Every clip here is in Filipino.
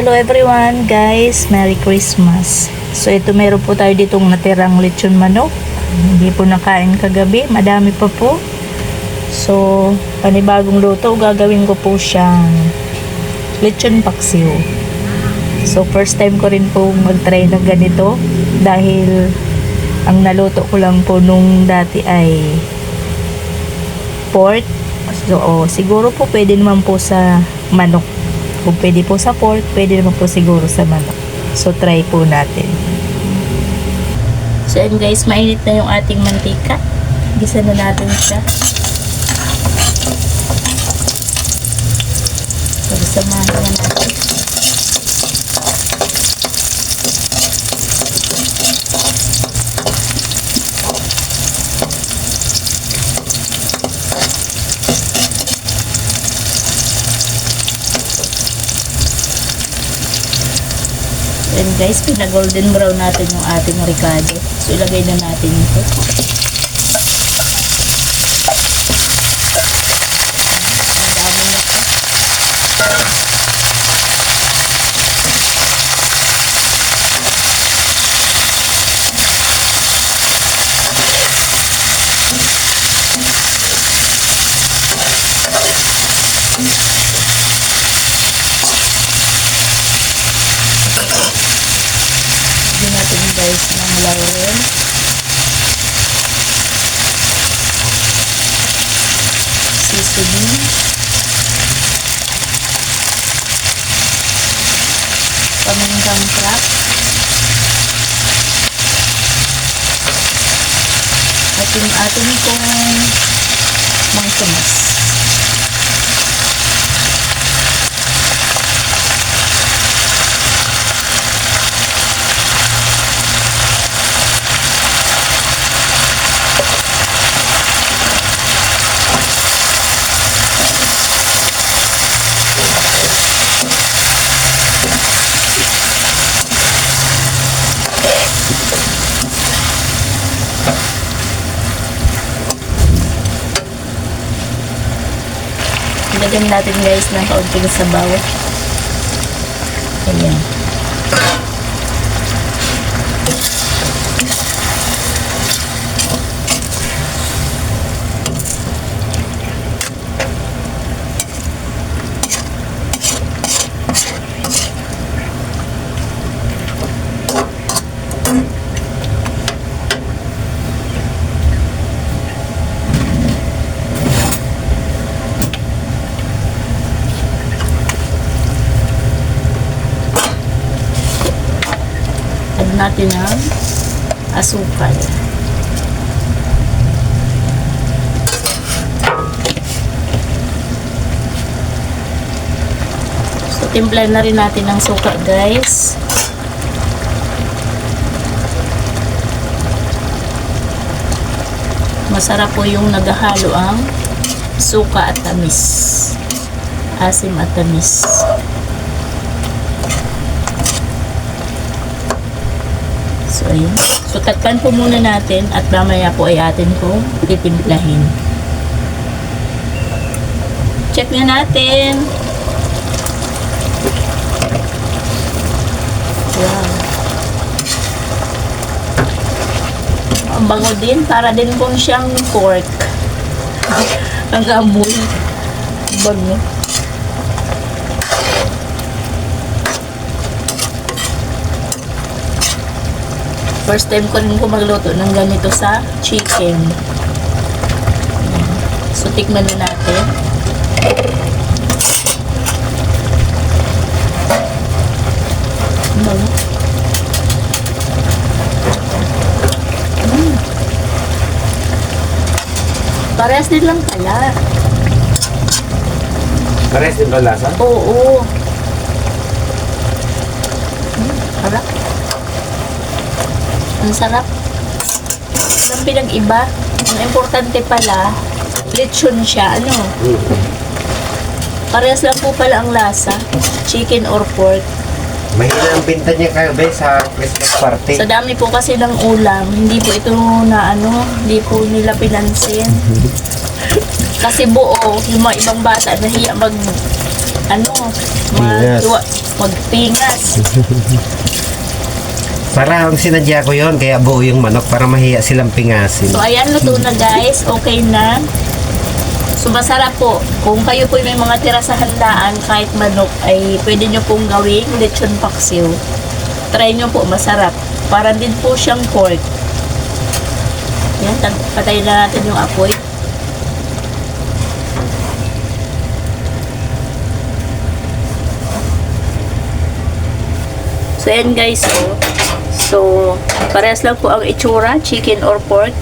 Hello everyone guys, Merry Christmas. So ito meron po tayo ditong natirang lechon manok. Hindi po nakain kagabi, madami pa po. So panibagong luto, gagawin ko po siyang lechon paksiw. So first time ko rin po mag-try ng ganito dahil ang naluto ko lang po nung dati ay pork. So siguro po pwede naman po sa manok. Kung pwede po sa pork, pwede naman po siguro sa manok. So, try po natin. So, yun guys, mainit na yung ating mantika. Gisa na natin siya. So, samahan na natin. And guys, pinag-golden brown natin yung ating ricado. So, ilagay na natin ito. Ang dami nito. Lagyan natin guys ng laurel. Seasoning. Pamintang crab. At yung ating itong mangkumas. Lagyan natin guys ng kaunting sabaw. Ayan. Natin ang asukal. So, timplan na rin natin ang suka, guys. Masarap po yung naghahalo ang suka at tamis. Asim at tamis. So, ayun. So, takpan po muna natin at mamaya po ay atin po titimplahin. Check nga natin. Wow. Ang bango din. Para din po siyang pork. Ang amoy. Bango. First time ko rin po magluto ng ganito sa chicken. So, tikman na natin. Parehas din lang pala. Parehas din ba lasa? Oo. Harap. Ang sarap. Walang pinag-iba. Ang importante pala, lechon siya. Ano? Parehas lang po pala ang lasa. Chicken or pork. Mahina ang binta niya kagabi sa Christmas party. Sa dami po kasi ng ulam, hindi po ito hindi po nila pinansin. Kasi buo, yung mga ibang bata nahiya Magpingas. Magpingas. Para ang sinadya ko yon kaya buo yung manok para mahiya silang pingasin. So, ayan, luto na guys. Okay na. So, masarap po. Kung kayo po may mga tira sa handaan, kahit manok, ay pwede nyo pong gawing lechon paksiw. Try nyo po, masarap. Para din po siyang pork. Yan, patayin na natin yung apoy. So, yan guys, so, parehas lang po ang itsura, chicken or pork.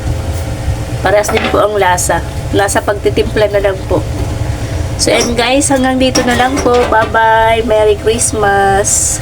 Parehas din po ang lasa. Lasa pagtitimpla na lang po. So, yan guys, hanggang dito na lang po. Bye-bye. Merry Christmas.